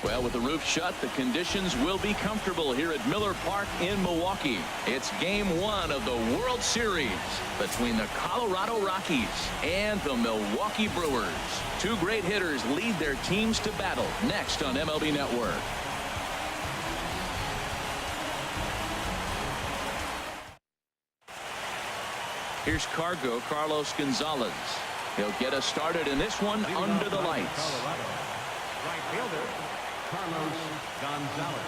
Well, with the roof shut, the conditions will be comfortable here at Miller Park in Milwaukee. It's game one of the World Series between the Colorado Rockies and the Milwaukee Brewers. Two great hitters lead their teams to battle next on MLB Network. Here's Carlos Gonzalez. He'll get us started in this one under the lights. Right fielder, Carlos Gonzalez.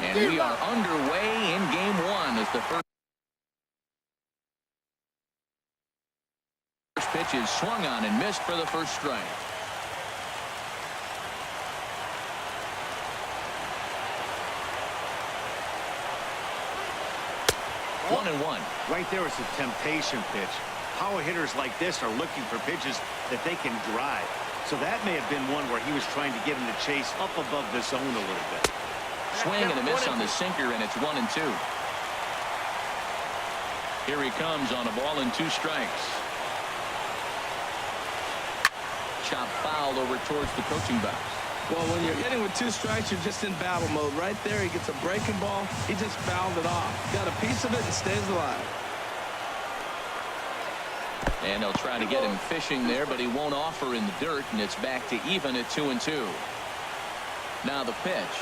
And we are underway in game one as the first pitch is swung on and missed for the first strike. 1-1. Right there is a temptation pitch. Power hitters like this are looking for pitches that they can drive. So that may have been one where he was trying to get him to chase up above the zone a little bit. Swing and a miss on the sinker, and it's 1-2. Here he comes on a ball and 2 strikes. Chop foul over towards the coaching box. Well, when you're hitting with 2 strikes, you're just in battle mode. Right there, he gets a breaking ball. He just fouled it off. Got a piece of it and stays alive. And they'll try to get him fishing there, but he won't offer in the dirt, and it's back to even at 2-2. Now the pitch.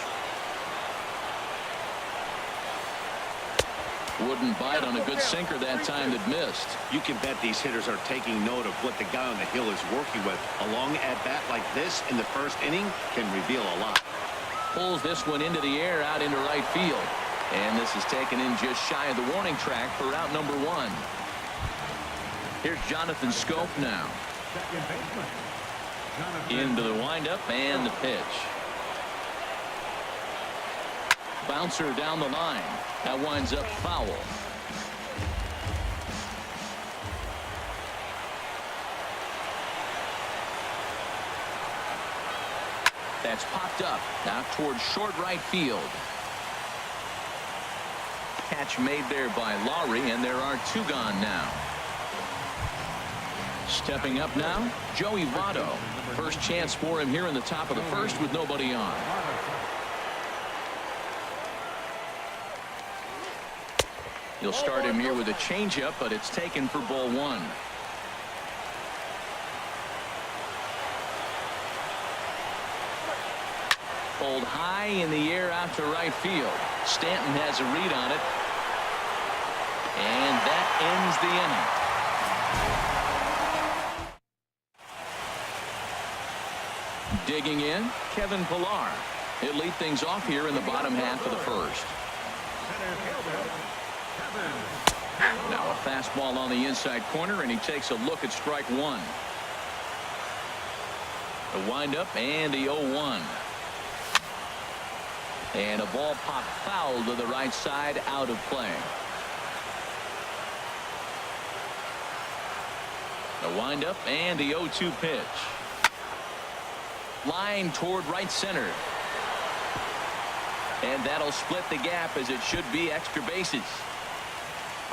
Wouldn't bite on a good sinker that time that missed. You can bet these hitters are taking note of what the guy on the hill is working with. A long at-bat like this in the first inning can reveal a lot. Pulls this one into the air out into right field. And this is taken in just shy of the warning track for out number 1. Here's Jonathan Scope now. Second baseman, Jonathan. Into the windup and the pitch. Bouncer down the line. That winds up foul. That's popped up out towards short right field. Catch made there by Lowry, and there are 2 gone now. Stepping up now, Joey Votto. First chance for him here in the top of the first with nobody on. You'll start him here with a changeup, but it's taken for ball 1. Pulled high in the air out to right field. Stanton has a read on it. And that ends the inning. Digging in, Kevin Pillar. He'll lead things off here in the bottom half of the first. Center fielder, Kevin. Now a fastball on the inside corner, and he takes a look at strike 1. The windup and the 0-1. And a ball popped foul to the right side, out of play. The windup and the 0-2 pitch. Line toward right center. And that'll split the gap, as it should be extra bases.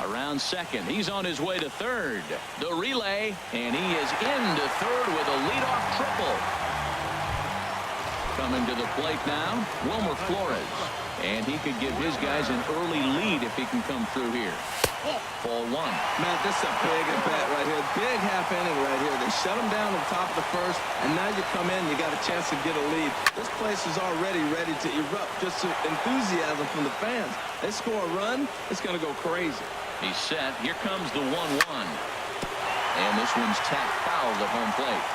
Around second. He's on his way to third. The relay, and he is into third with a leadoff triple. Coming to the plate now, Wilmer Flores. And he could give his guys an early lead if he can come through here. Ball 1. Man, this is a big at bat right here. Big half inning right here. They shut him down on top of the first, and now you come in, you got a chance to get a lead. This place is already ready to erupt. Just enthusiasm from the fans. They score a run, it's going to go crazy. He's set. Here comes the 1-1. And this one's tapped foul at home plate.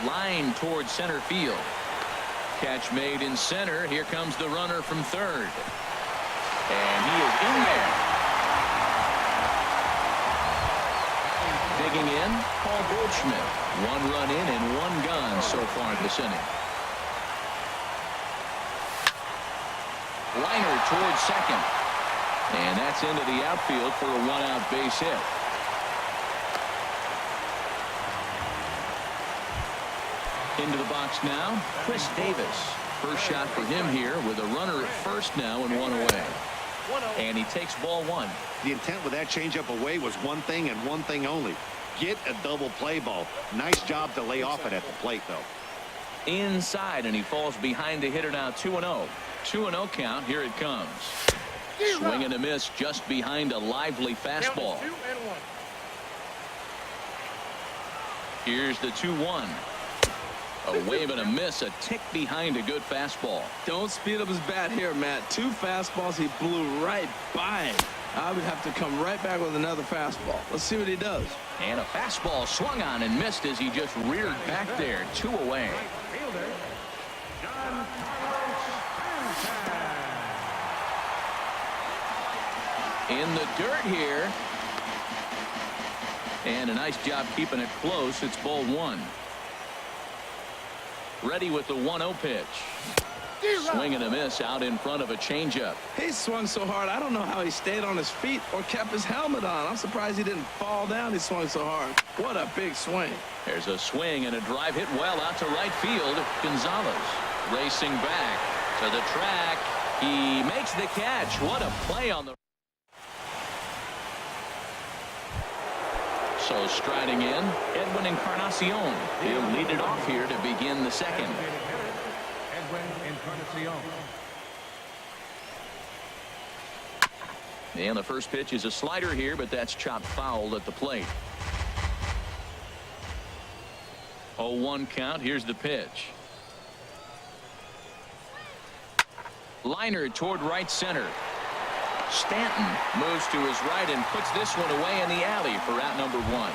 Line towards center field. Catch made in center. Here comes the runner from third. And he is in there. Digging in, Paul Goldschmidt. 1 run in and 1 gone so far this inning. Liner towards second. And that's into the outfield for a 1-out base hit. Into the box now, Chris Davis. First shot for him here with a runner at first now and 1 away. And he takes ball one. The intent with that changeup away was one thing and one thing only. Get a double play ball. Nice job to lay off it at the plate, though. Inside, and he falls behind the hitter now. 2-0. 2-0 count. Here it comes. Swing and a miss just behind a lively fastball. Here's the 2-1. A wave and a miss, a tick behind a good fastball. Don't speed up his bat here, Matt. 2 fastballs, he blew right by him. I would have to come right back with another fastball. Let's see what he does. And a fastball swung on and missed as he just reared back there. 2 away. In the dirt here. And a nice job keeping it close. It's ball 1. Ready with the 1-0 pitch. Swing and a miss out in front of a changeup. He swung so hard, I don't know how he stayed on his feet or kept his helmet on. I'm surprised he didn't fall down. He swung so hard. What a big swing. There's a swing and a drive hit well out to right field. Gonzalez racing back to the track. He makes the catch. What a play on the. So striding in, Edwin Encarnacion. He'll lead it off here to begin the second. And the first pitch is a slider here, but that's chopped foul at the plate. 0-1 count. Here's the pitch. Liner toward right center. Stanton moves to his right and puts this one away in the alley for out number 1.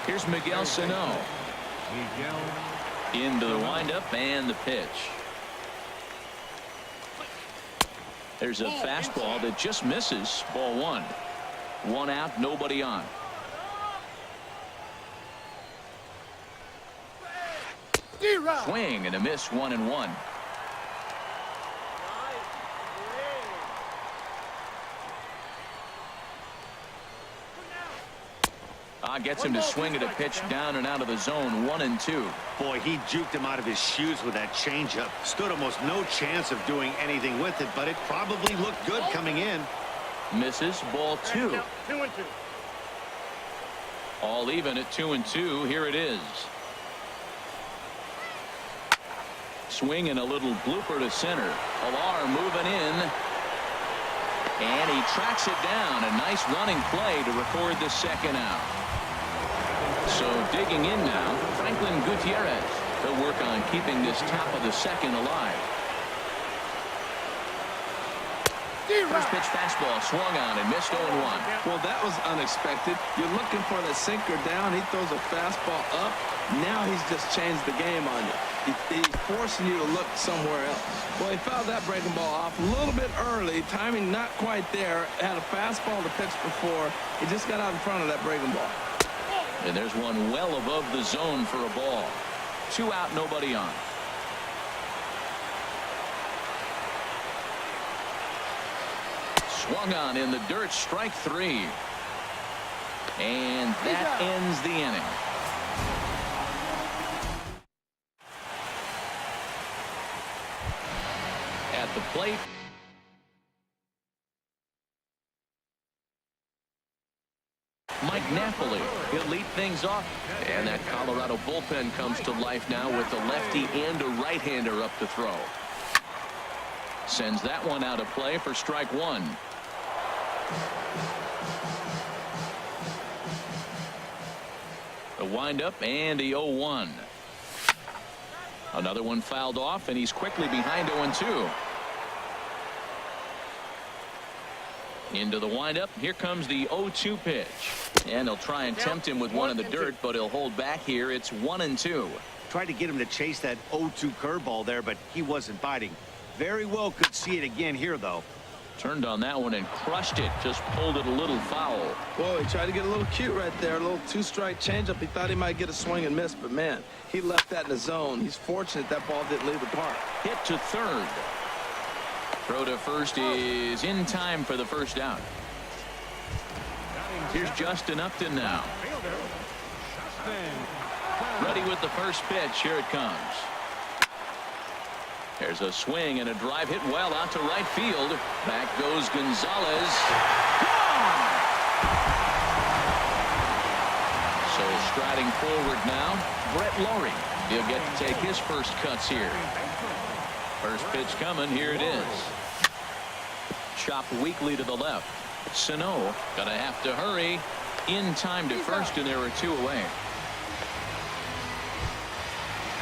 Here's Miguel Sano. Into the windup and the pitch. There's a fastball that just misses. Ball 1. 1 out, nobody on. Swing and a miss. 1-1. Gets him to swing at a pitch down and out of the zone. 1-2. Boy, he juked him out of his shoes with that changeup. Stood almost no chance of doing anything with it, but it probably looked good coming in. Misses. Ball 2. All even at 2-2. Here it is. Swing and a little blooper to center. Alar moving in. And he tracks it down. A nice running play to record the second out. So digging in now, Franklin Gutierrez. He'll work on keeping this top of the second alive. First pitch fastball swung on and missed 0-1. Well, that was unexpected. You're looking for the sinker down. He throws a fastball up. Now he's just changed the game on you. He's forcing you to look somewhere else. Well, he fouled that breaking ball off a little bit early. Timing not quite there. Had a fastball to pitch before. He just got out in front of that breaking ball. And there's one well above the zone for a ball. 2 out, nobody on. Swung on in the dirt. Strike 3. And that ends the inning. At the plate, Mike Napoli. He'll lead things off. And that Colorado bullpen comes to life now with a lefty and a right-hander up to throw. Sends that one out of play for strike 1. The windup and the 0-1. Another one fouled off, and he's quickly behind 0-2. Into the windup. Here comes the 0-2 pitch. And they'll try and tempt him with one in the dirt, but he'll hold back here. It's 1-2. Tried to get him to chase that 0-2 curveball there, but he wasn't biting. Very well could see it again here, though. Turned on that one and crushed it. Just pulled it a little foul. Whoa, he tried to get a little cute right there. A little 2-strike changeup. He thought he might get a swing and miss, but man, he left that in the zone. He's fortunate that ball didn't leave the park. Hit to third. Throw to first is in time for the first out. Here's Justin Upton now. Ready with the first pitch. Here it comes. There's a swing and a drive hit well out to right field. Back goes Gonzalez. Gone! So striding forward now, Brett Lawrie. He'll get to take his first cuts here. First pitch coming. Here it is. Chopped weakly to the left. Sano gonna have to hurry. In time to first, and there are 2 away.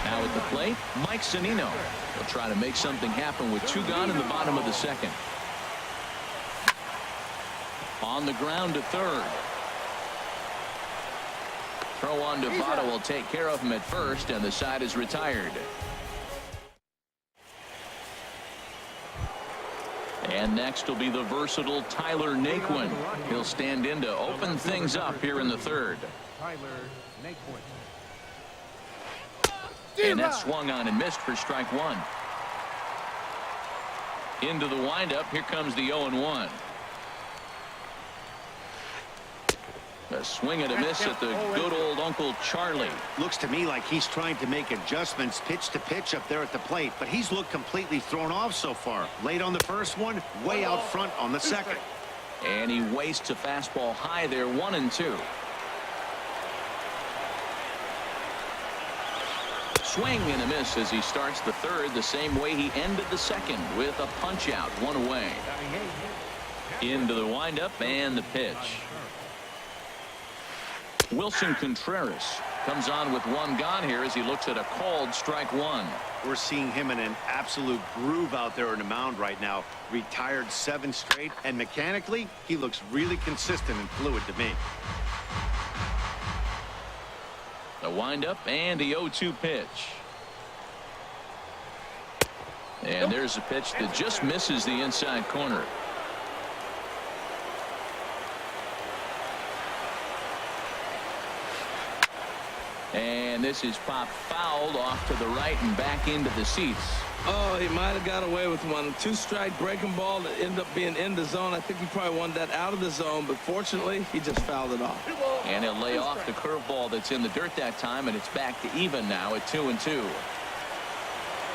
Now at the plate, Mike Zunino. He'll try to make something happen with 2 gone in the bottom of the second. On the ground to third. Throw on to Votto will take care of him at first, and the side is retired. And next will be the versatile Tyler Naquin. He'll stand in to open things up here in the third. And that swung on and missed for strike 1. Into the windup. Here comes the 0-1. A swing and a miss at the good old Uncle Charlie. Looks to me like he's trying to make adjustments pitch to pitch up there at the plate, but he's looked completely thrown off so far. Late on the first one, way out front on the second. And he wastes a fastball high there, 1-2. Swing and a miss as he starts the third the same way he ended the second, with a punch out, 1 away. Into the windup and the pitch. Wilson Contreras comes on with 1 gone here as he looks at a called strike 1. We're seeing him in an absolute groove out there in the mound right now. Retired 7 straight, and mechanically, he looks really consistent and fluid to me. The windup and the 0-2 pitch. And there's a pitch that just misses the inside corner. And this is popped fouled off to the right and back into the seats. Oh, he might have got away with one. 2-strike breaking ball that ended up being in the zone. I think he probably wanted that out of the zone, but fortunately, he just fouled it off. And he'll lay off the curveball that's in the dirt that time, and it's back to even now at 2-2.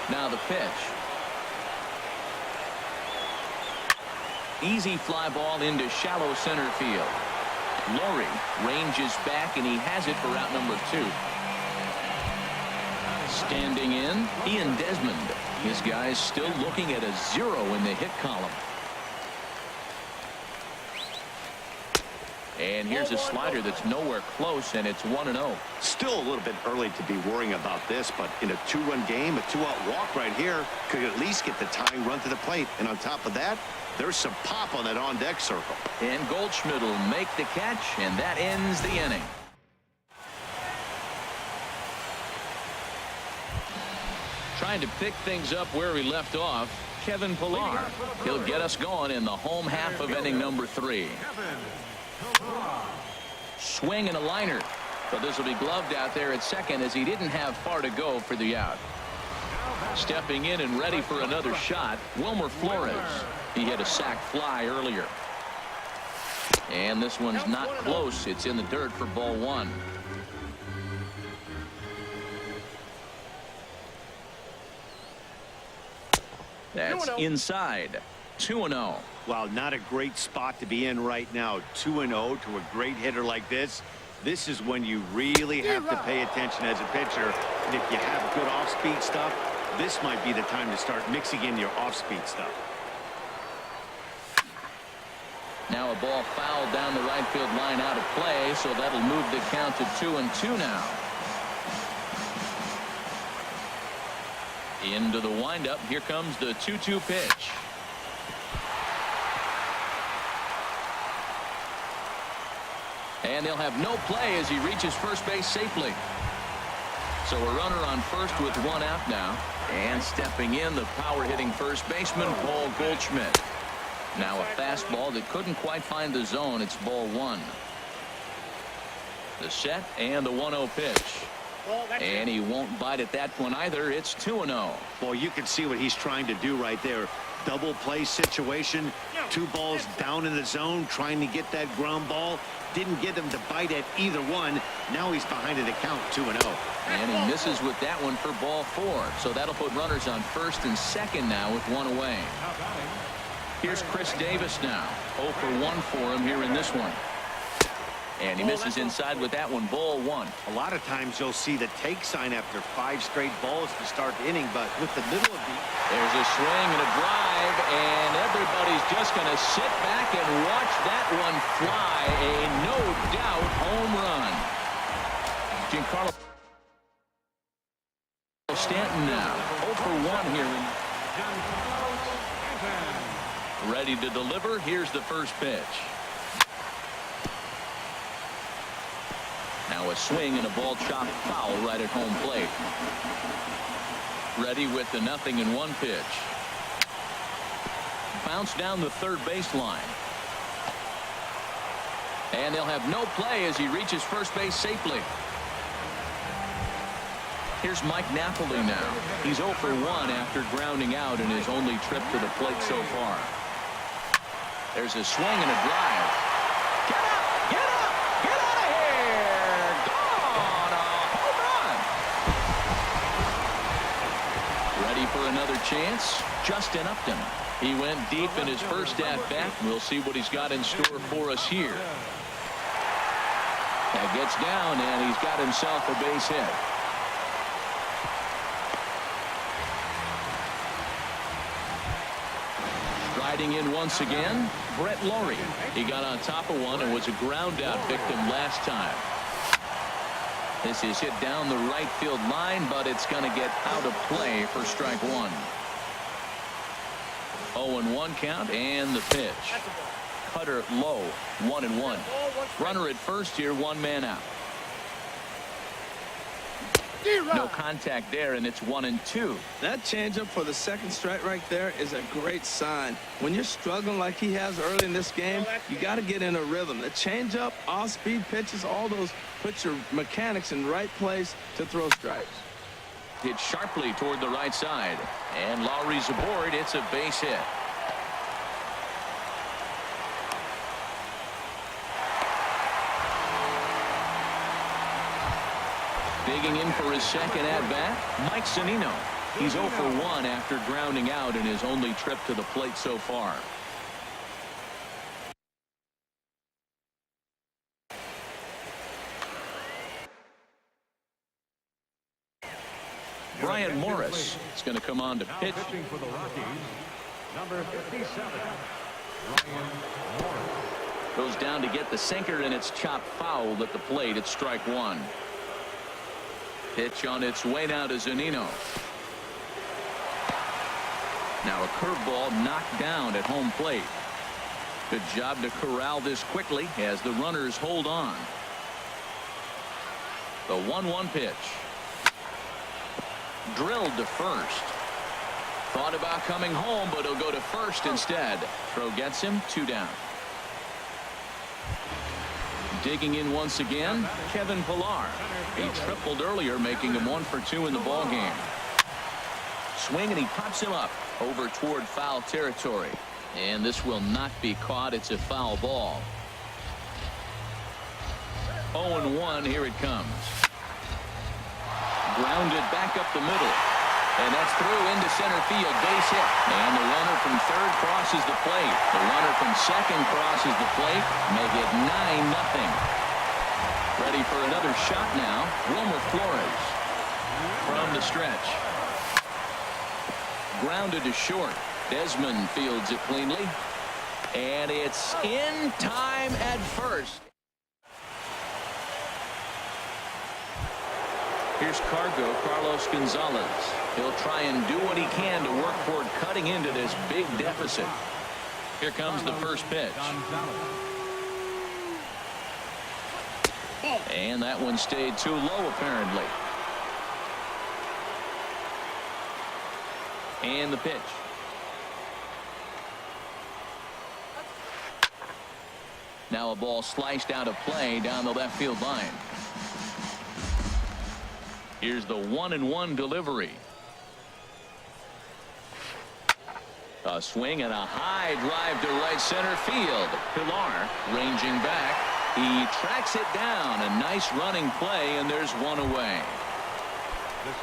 Now the pitch. Easy fly ball into shallow center field. Lawrie ranges back, and he has it for out number 2. Standing in, Ian Desmond. His guy's still looking at a 0 in the hit column. And here's a slider that's nowhere close, and it's 1-0. Still a little bit early to be worrying about this, but in a 2-run game, a 2-out walk right here could at least get the tying run to the plate. And on top of that, there's some pop on that on-deck circle. And Goldschmidt will make the catch, and that ends the inning. Trying to pick things up where we left off, Kevin Pillar. He'll get us going in the home half of inning number 3. Swing and a liner, but this will be gloved out there at second as he didn't have far to go for the out. Stepping in and ready for another shot, Wilmer Flores. He hit a sac fly earlier. And this one's not close. It's in the dirt for ball 1. That's inside. 2-0. Well, not a great spot to be in right now. 2-0 to a great hitter like this. This is when you really have to pay attention as a pitcher. And if you have good off-speed stuff, this might be the time to start mixing in your off-speed stuff. Now a ball fouled down the right field line out of play, so that'll move the count to 2-2 now. Into the windup. Here comes the 2-2 pitch. And they'll have no play as he reaches first base safely. So a runner on first with 1 out now. And stepping in, the power-hitting first baseman, Paul Goldschmidt. Now a fastball that couldn't quite find the zone. It's ball 1. The set and the 1-0 pitch. And he won't bite at that one either. It's 2-0. Well, you can see what he's trying to do right there. double play situation. 2 balls down in the zone trying to get that ground ball. Didn't get him to bite at either one. Now he's behind in the count 2-0. And he misses with that one for ball 4. So that'll put runners on first and second now with 1 away. Here's Chris Davis now. 0 for 1 for him here in this one. And he misses inside with that one. Ball 1. A lot of times you'll see the take sign after 5 straight balls to start the inning, but with the middle of the... There's a swing and a drive, and everybody's just going to sit back and watch that one fly. A no-doubt home run. Giancarlo Stanton now. 0 for 1 here. Ready to deliver. Here's the first pitch. Now a swing and a ball chopped foul right at home plate. Ready with the 0-1 pitch. Bounce down the third baseline. And they'll have no play as he reaches first base safely. Here's Mike Napoli now. He's 0 for 1 after grounding out in his only trip to the plate so far. There's a swing and a drive. Get up! Get up! Get out of here! Gone! A home run! Ready for another chance? Justin Upton. He went deep in his first at-bat. We'll see what he's got in store for us here. That gets down, and he's got himself a base hit. Riding in once again, Brett Laurie. He got on top of one and was a ground out victim last time. This is hit down the right field line, but it's going to get out of play for strike 1. 0-1 count and the pitch. Cutter low, 1-1. Runner at first here, 1 man out. No contact there, and it's 1-2. That changeup for the second strike right there is a great sign. When you're struggling like he has early in this game, you got to get in a rhythm. The changeup, off-speed pitches, all those put your mechanics in right place to throw strikes. Hit sharply toward the right side, and Lowry's aboard. It's a base hit. Digging in for his second at-bat, Mike Zunino. He's 0 for 1 after grounding out in his only trip to the plate so far. Brian Morris is going to come on to pitch. Pitching for the Rockies, number 57, Brian Morris. Goes down to get the sinker, and it's chopped foul at the plate. It's strike 1. Pitch on its way now to Zunino. Now a curveball knocked down at home plate. Good job to corral this quickly as the runners hold on. The 1-1 pitch. Drilled to first. Thought about coming home, but he'll go to first instead. Throw gets him, 2 down. Digging in once again, Kevin Pillar. He tripled earlier, making him 1 for 2 in the ball game. Swing, and he pops him up over toward foul territory. And this will not be caught. It's a foul ball. 0-1, here it comes. Grounded back up the middle. And that's through into center field, base hit. And the runner from third crosses the plate. The runner from second crosses the plate. Make it 9-0. Ready for another shot now, Wilmer Flores. From the stretch. Grounded to short. Desmond fields it cleanly. And it's in time at first. Here's Carlos Gonzalez. He'll try and do what he can to work toward cutting into this big deficit. Here comes the first pitch. And that one stayed too low, apparently. And the pitch. Now a ball sliced out of play down the left field line. Here's the 1-1 delivery. A swing and a high drive to right center field. Pilar ranging back. He tracks it down. A nice running play, and there's one away.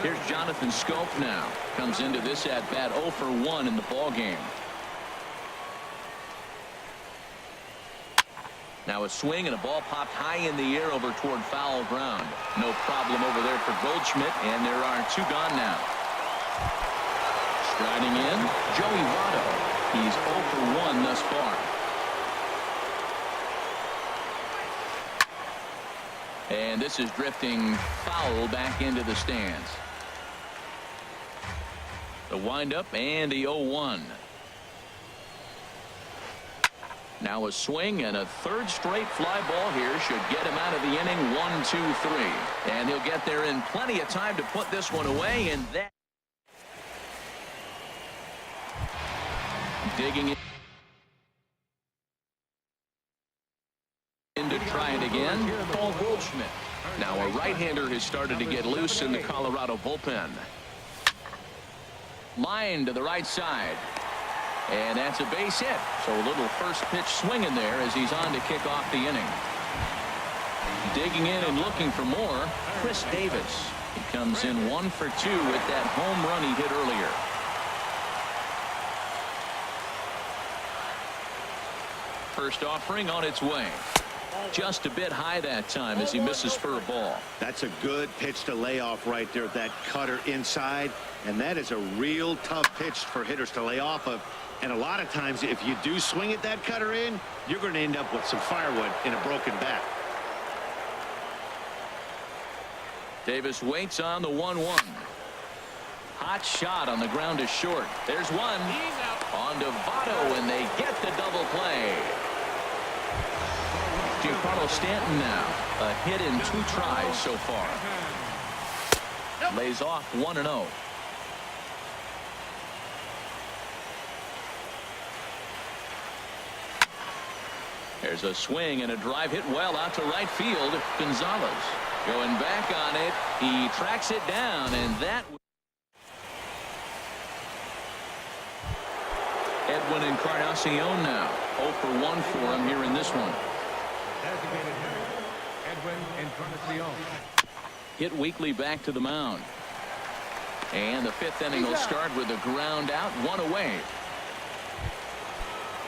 Here's Jonathan Scope now. Comes into this at bat 0 for 1 in the ball game. Now a swing and a ball popped high in the air over toward foul ground. No problem over there for Goldschmidt, and there are 2 gone now. Striding in, Joey Votto. He's 0 for 1 thus far. And this is drifting foul back into the stands. The windup and the 0-1. Now a swing and a third straight fly ball here should get him out of the inning. 1, 2, 3. And he'll get there in plenty of time to put this one away. And that digging in to try it again. Paul Goldschmidt. Now a right-hander has started to get loose in the Colorado bullpen. Line to the right side. And that's a base hit. So a little first pitch swing in there as he's on to kick off the inning. Digging in and looking for more, Chris Davis. He comes in 1 for 2 with that home run he hit earlier. First offering on its way. Just a bit high that time as he misses for a ball. That's a good pitch to lay off right there. That cutter inside. And that is a real tough pitch for hitters to lay off of. And a lot of times, if you do swing at that cutter in, you're going to end up with some firewood in a broken bat. Davis waits on the 1-1. Hot shot on the ground to short. There's one. On to Votto, and they get the double play. Giancarlo Stanton now. A hit in 2 tries so far. Lays off 1-0. There's a swing and a drive hit well out to right field. Gonzalez going back on it. He tracks it down, and that Edwin Encarnacion now 0 for 1 for him here in this one. Designated hitter, Edwin Encarnacion. Hit weakly back to the mound. And the 5th inning will start with a ground out, 1 away.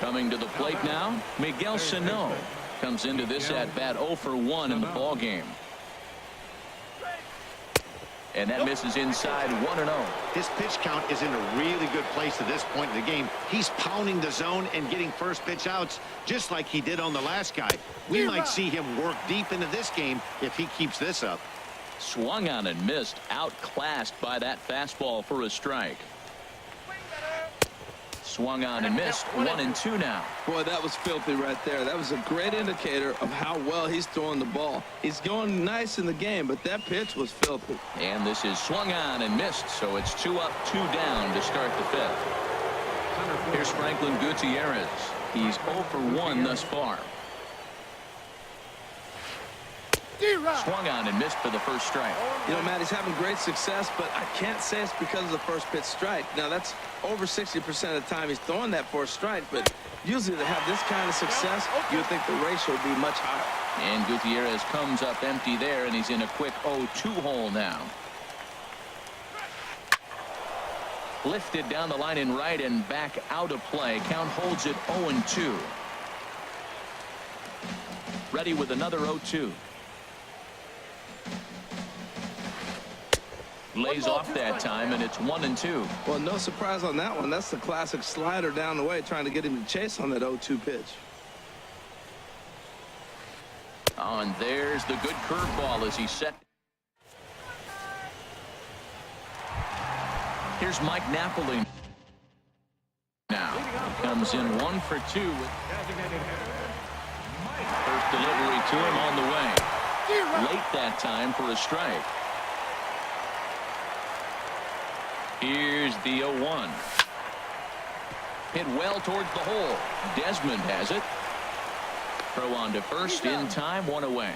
Coming to the plate now, Miguel Sano comes into this at bat 0 for 1 in the ball game. And that misses inside 1-0. His pitch count is in a really good place at this point in the game. He's pounding the zone and getting first pitch outs just like he did on the last guy. We might see him work deep into this game if he keeps this up. Swung on and missed, outclassed by that fastball for a strike. Swung on and missed. 1-2 now. Boy, that was filthy right there. That was a great indicator of how well he's throwing the ball. He's going nice in the game, but that pitch was filthy. And this is swung on and missed, so it's 2 up, 2 down to start the 5th. Here's Franklin Gutierrez. He's 0 for 1 thus far. Swung on and missed for the first strike. You know, Matt, he's having great success, but I can't say it's because of the first pitch strike. Now, that's over 60% of the time he's throwing that for a strike, but usually to have this kind of success, you would think the ratio would be much higher. And Gutierrez comes up empty there, and he's in a quick 0-2 hole now. Lifted down the line in right and back out of play. Count holds it 0-2. Ready with another 0-2. Lays off that time, and it's 1-2. Well, no surprise on that one. That's the classic slider down the way, trying to get him to chase on that 0-2 pitch. Oh, and there's the good curveball as he set. Here's Mike Napoli now. Comes in 1 for 2. First delivery to him on the way. Late that time for a strike. Here's the 0-1. Hit well towards the hole. Desmond has it. Throw on to first in time, 1 away.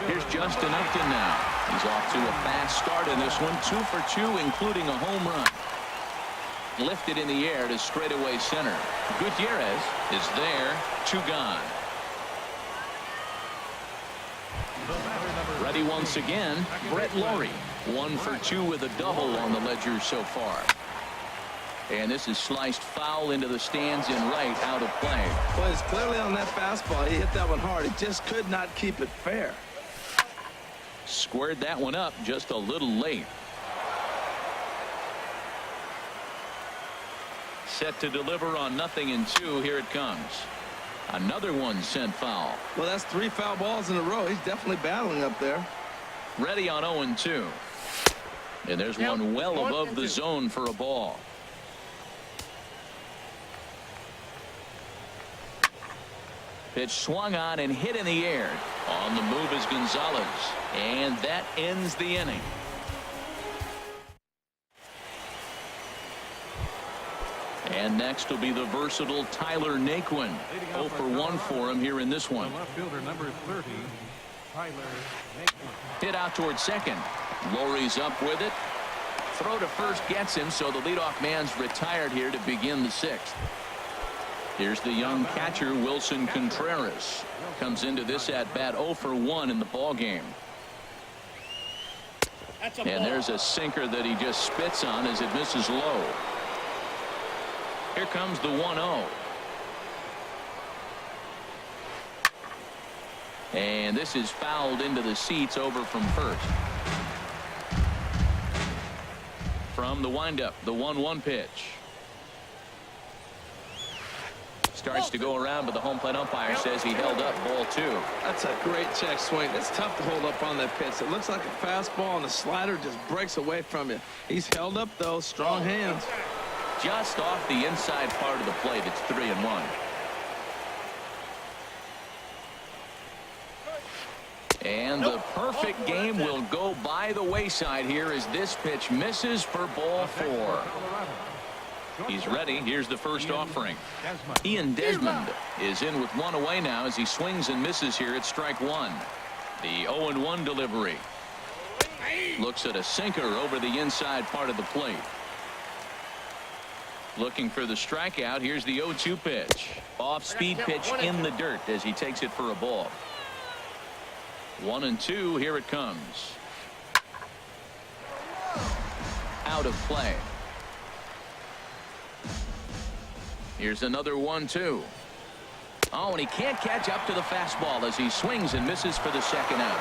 Here's Justin Upton now. He's off to a fast start in this one. 2 for 2, including a home run. Lifted in the air to straightaway center. Gutierrez is there. 2 gone. Ready once again, Brett Laurie. 1 for 2 with a double on the ledger so far. And this is sliced foul into the stands in right, out of play. Well, it's clearly on that fastball. He hit that one hard. He just could not keep it fair. Squared that one up just a little late. Set to deliver on 0-2. Here it comes. Another one sent foul. Well, that's 3 foul balls in a row. He's definitely battling up there. Ready on 0-2. And there's one well above the zone for a ball. Pitch swung on and hit in the air. On the move is Gonzalez. And that ends the inning. And next will be the versatile Tyler Naquin. 0 for 1 for him here in this one. Left fielder number 30, Tyler Naquin. Hit out towards second. Laurie's up with it. Throw to first gets him, so the leadoff man's retired here to begin the 6th. Here's the young catcher, Wilson Contreras. Comes into this at-bat 0 for 1 in the ball game. And there's a sinker that he just spits on as it misses low. Here comes the 1-0. And this is fouled into the seats over from first. From the windup, the 1-1 pitch. Starts to go around, but the home plate umpire says he held up ball 2. That's a great check swing. It's tough to hold up on that pitch. It looks like a fastball, and the slider just breaks away from you. He's held up, though. Strong hands. Just off the inside part of the plate. It's 3-1. And the perfect game will go by the wayside here as this pitch misses for ball 4. He's ready. Here's the first offering. Ian Desmond is in with 1 away now as he swings and misses here at strike 1. The 0-1 delivery. Looks at a sinker over the inside part of the plate. Looking for the strikeout. Here's the 0-2 pitch. Off-speed pitch in the dirt as he takes it for a ball. 1-2. Here it comes. Out of play. Here's another 1-2. Oh, and he can't catch up to the fastball as he swings and misses for the second out.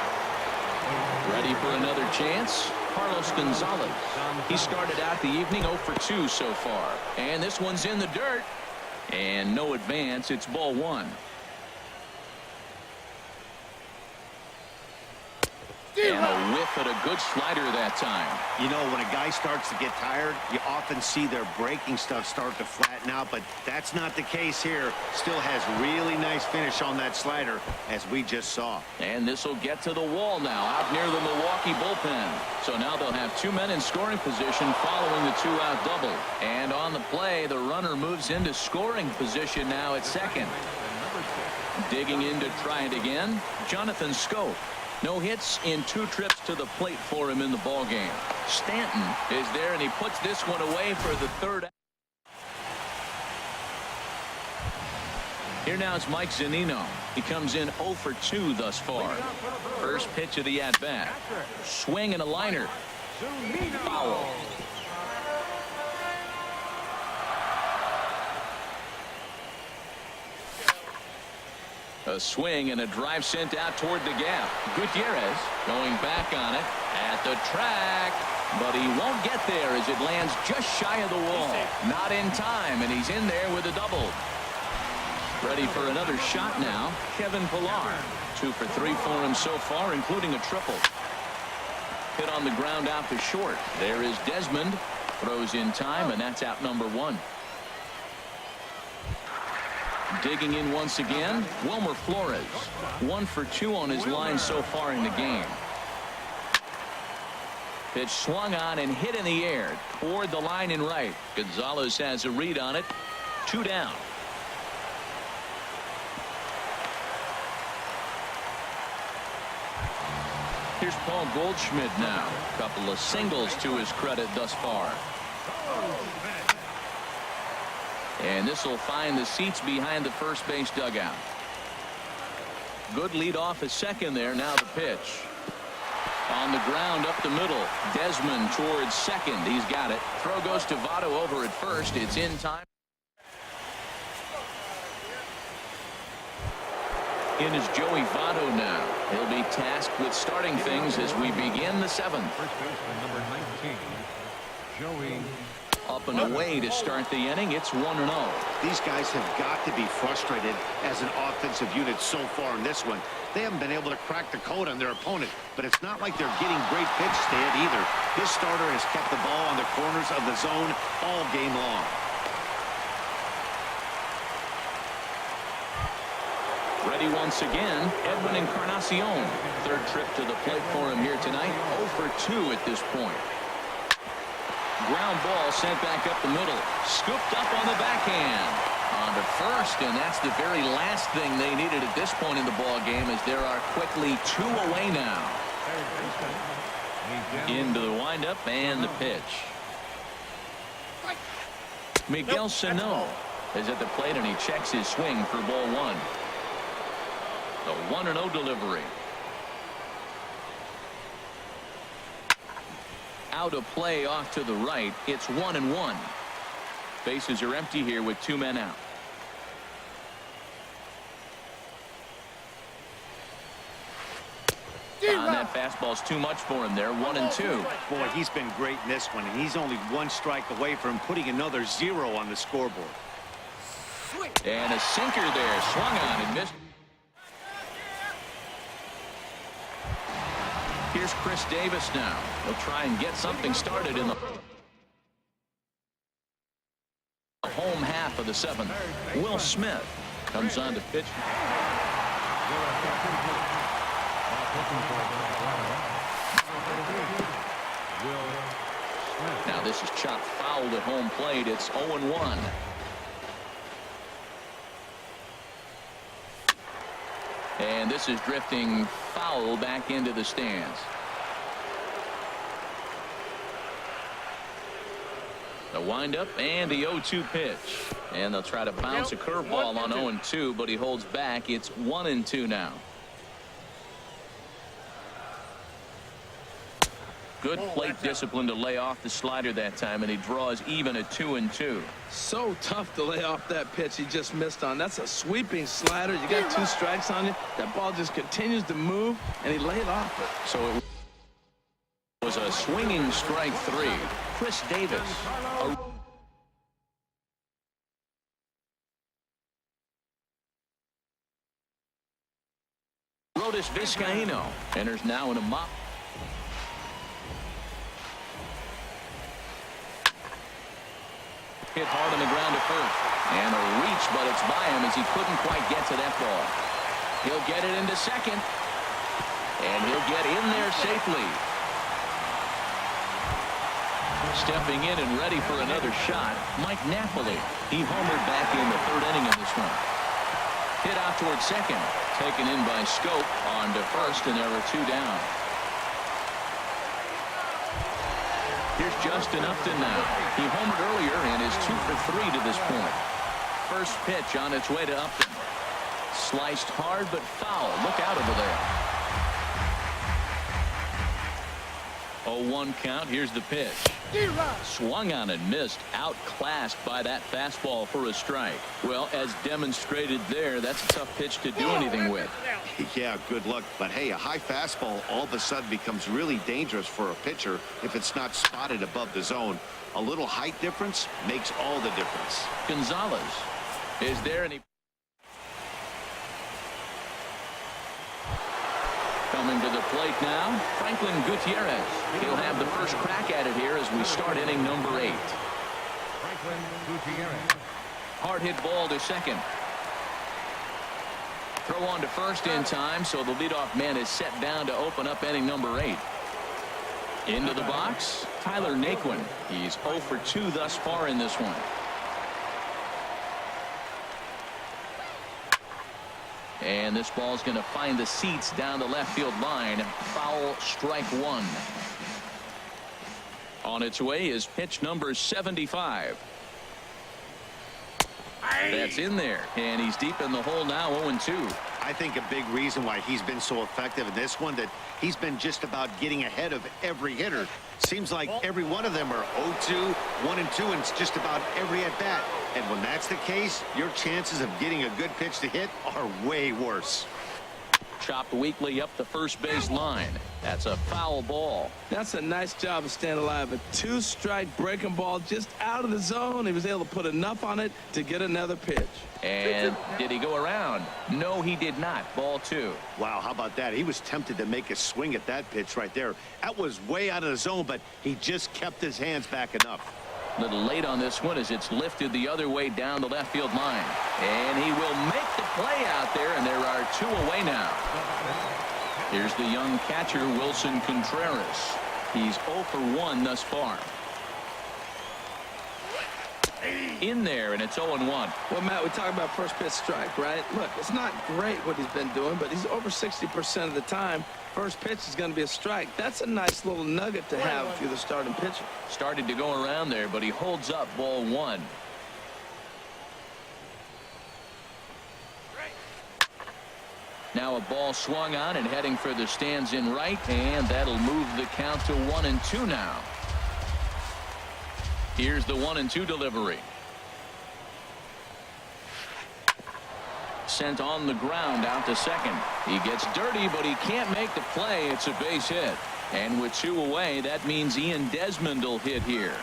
Ready for another chance? Carlos Gonzalez. He started out the evening 0 for 2 so far. And this one's in the dirt. And no advance. It's ball 1. And a whiff at a good slider that time. You know, when a guy starts to get tired, you often see their breaking stuff start to flatten out, but that's not the case here. Still has really nice finish on that slider, as we just saw. And this will get to the wall now, out near the Milwaukee bullpen. So now they'll have 2 men in scoring position following the 2-out double. And on the play, the runner moves into scoring position now at second. Digging in to try it again, Jonathan Scope. No hits in 2 trips to the plate for him in the ball game. Stanton is there, and he puts this one away for the 3rd. Here now is Mike Zunino. He comes in 0 for 2 thus far. First pitch of the at-bat. Swing and a liner. Foul. A swing and a drive sent out toward the gap. Gutierrez going back on it at the track, but he won't get there as it lands just shy of the wall. Not in time, and he's in there with a double. Ready for another shot now, Kevin Pillar. 2 for 3 for him so far, including a triple. Hit on the ground out to short. There is Desmond. Throws in time, and that's out number 1. Digging in once again, Wilmer Flores. 1 for 2 on his line so far in the game. Pitch swung on and hit in the air toward the line in right. Gonzalez has a read on it. 2 down. Here's Paul Goldschmidt now. Couple of singles to his credit thus far. And this will find the seats behind the first base dugout. Good lead off at second there. Now the pitch. On the ground up the middle. Desmond towards second. He's got it. Throw goes to Votto over at first. It's in time. In is Joey Votto now. He'll be tasked with starting things as we begin the seventh. First baseman number 19, Joey. Up and away to start the inning. It's 1-0. These guys have got to be frustrated as an offensive unit so far in this one. They haven't been able to crack the code on their opponent, but it's not like they're getting great pitch stand either. This starter has kept the ball on the corners of the zone all game long. Ready once again, Edwin Encarnacion. Third trip to the plate for him here tonight. 0 for 2 at this point. Ground ball sent back up the middle. Scooped up on the backhand. On to first, and that's the very last thing they needed at this point in the ball game, as there are quickly 2 away now. Into the windup and the pitch. Miguel Sano is at the plate, and he checks his swing for ball 1. The 1-0 delivery. Out of play off to the right. It's 1-1. Bases are empty here with 2 men out. That fastball's too much for him there. 1-2. Boy, he's been great in this one, and he's only 1 strike away from putting another 0 on the scoreboard. And a sinker there. Swung on and missed. Here's Chris Davis now. He'll try and get something started in the home half of the 7th. Will Smith comes on to pitch. Now this is chopped foul at home plate. It's 0-1. And this is drifting foul back into the stands. The windup and the 0-2 pitch. And they'll try to bounce a curveball on 0-2, but he holds back. It's 1-2 now. Good plate discipline to lay off the slider that time, and he draws even at 2-2. So tough to lay off that pitch he just missed on. That's a sweeping slider. You got 2 strikes on it. That ball just continues to move, and he laid off it. So it was a swinging strike 3. Chris Davis. Arodys Vizcaíno enters now in a mop. Hit hard on the ground to first. And a reach, but it's by him as he couldn't quite get to that ball. He'll get it into second. And he'll get in there safely. Stepping in and ready for another shot, Mike Napoli. He homered back in the 3rd inning of this one. Hit out towards second. Taken in by Scope on to first, and there are 2 down. Here's Justin Upton now. He homered earlier and is 2 for 3 to this point. First pitch on its way to Upton. Sliced hard but foul. Look out over there. 0-1 count. Here's the pitch. Swung on and missed. Outclassed by that fastball for a strike. Well, as demonstrated there, that's a tough pitch to do anything with. Yeah, good luck. But hey, a high fastball all of a sudden becomes really dangerous for a pitcher if it's not spotted above the zone. A little height difference makes all the difference. Gonzalez. Is there any? Coming to the plate now, Franklin Gutierrez. He'll have the first crack at it here as we start inning number 8. Franklin Gutierrez. Hard hit ball to second. Throw on to first in time, so the leadoff man is set down to open up inning number 8. Into the box, Tyler Naquin. He's 0 for 2 thus far in this one. And this ball's going to find the seats down the left field line. Foul, strike 1. On its way is pitch number 75. That's in there, and he's deep in the hole now, 0-2. I think a big reason why he's been so effective in this one, that he's been just about getting ahead of every hitter. Seems like every one of them are 0-2, 1-2, and it's just about every at-bat. And when that's the case, your chances of getting a good pitch to hit are way worse. Chopped weakly up the first base line. That's a foul ball. That's a nice job of staying alive. A 2-strike breaking ball just out of the zone. He was able to put enough on it to get another pitch. And did he go around? No, he did not. Ball 2. Wow, how about that? He was tempted to make a swing at that pitch right there. That was way out of the zone, but he just kept his hands back enough. A little late on this one as it's lifted the other way down the left field line. And he will make the play out there, and there are 2 away now. Here's the young catcher, Wilson Contreras. He's 0 for 1 thus far. In there, and it's 0-1. Well, Matt, we talk about first pitch strike, right? Look, it's not great what he's been doing, but he's over 60% of the time. First pitch is going to be a strike. That's a nice little nugget to have if you're the starting pitcher. Started to go around there, but he holds up ball 1. Now a ball swung on and heading for the stands in right, and that'll move the count to 1-2 now. Here's the 1-2 delivery. Sent on the ground out to second. He gets dirty, but he can't make the play. It's a base hit. And with 2 away, that means Ian Desmond will hit here.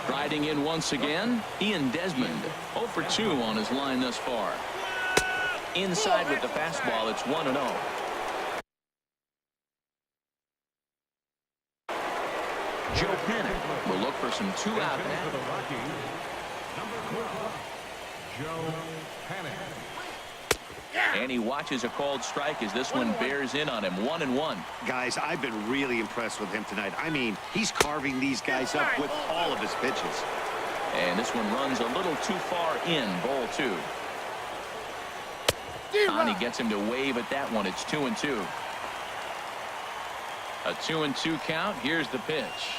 Riding in once again, Ian Desmond, 0 for 2 on his line thus far. Inside with the fastball, it's 1-0. Joe Panic will look for some 2-out. Joe Panic. And he watches a called strike as this one bears in on him. 1-1. Guys, I've been really impressed with him tonight. I mean, he's carving these guys up with all of his pitches. And this one runs a little too far in. Ball 2. Connie gets him to wave at that one. It's 2-2. A 2-2 count. Here's the pitch.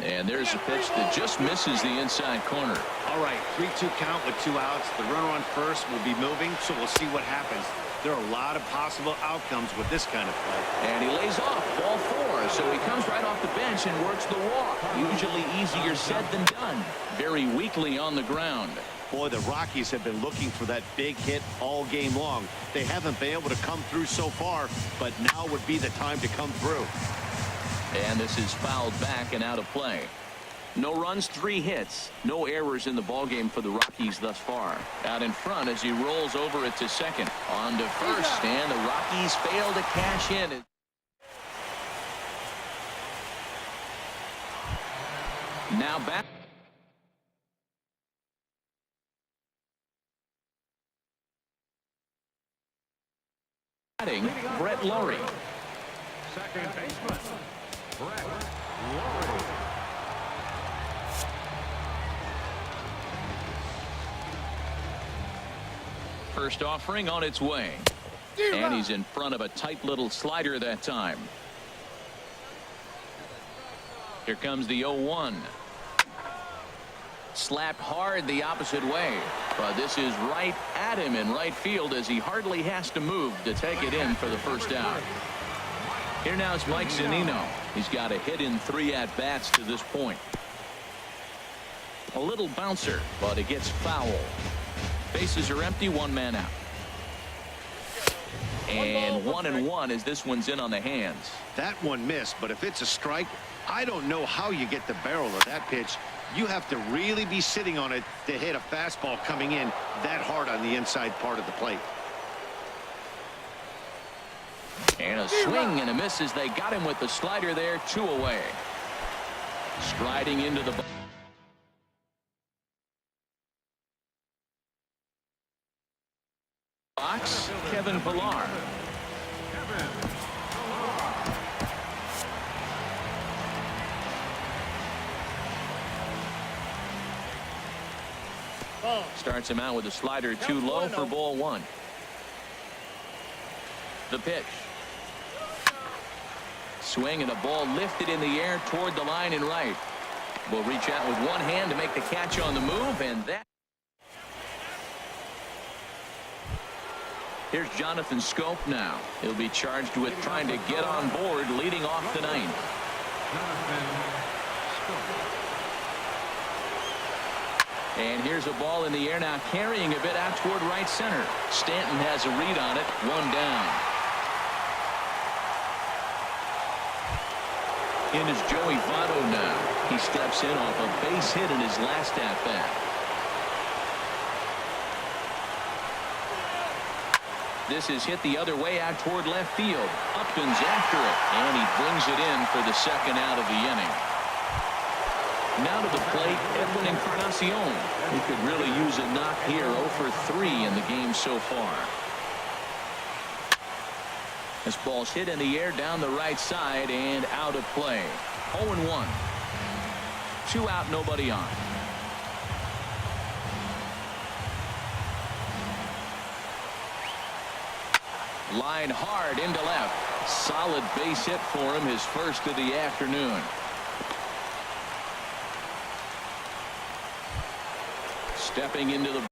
And there's a pitch that just misses the inside corner. All right, 3-2 count with 2 outs. The runner on first will be moving, so we'll see what happens. There are a lot of possible outcomes with this kind of play. And he lays off ball 4, so he comes right off the bench and works the walk. Usually easier said than done. Very weakly on the ground. Boy, the Rockies have been looking for that big hit all game long. They haven't been able to come through so far, but now would be the time to come through. And this is fouled back and out of play. No runs, 3 hits. No errors in the ballgame for the Rockies thus far. Out in front as he rolls over it to second. On to first, and the Rockies fail to cash in. Now back. Brett Laurie. Second baseman, Brett Laurie. First offering on its way. And he's in front of a tight little slider that time. Here comes the 0-1. Slapped hard the opposite way. But this is right at him in right field as he hardly has to move to take it in for the first out. Here now is Mike Zunino. He's got a hit in 3 at-bats to this point. A little bouncer, but it gets foul. Bases are empty, 1 man out. And 1-1 as this one's in on the hands. That one missed, but if it's a strike, I don't know how you get the barrel of that pitch. You have to really be sitting on it to hit a fastball coming in that hard on the inside part of the plate. And a swing and a miss as they got him with the slider there. 2 away. Striding into the box, Kevin Pillar. Starts him out with a slider too low for ball 1. The pitch. Swing and a ball lifted in the air toward the line in right. Will reach out with one hand to make the catch on the move, and that Here's Jonathan Scope now. He'll be charged with trying to get on board leading off the ninth. And here's a ball in the air now, carrying a bit out toward right center. Stanton has a read on it. One down. In is Joey Votto now. He steps in off a base hit in his last at-bat. This is hit the other way out toward left field. Upton's after it, and he brings it in for the second out of the inning. Now to the plate, Edwin Encarnacion. He could really use a knock here. 0 for 3 in the game so far. This ball's hit in the air down the right side and out of play. 0-1. 2 out, nobody on. Line hard into left. Solid base hit for him, his first of the afternoon. Stepping into the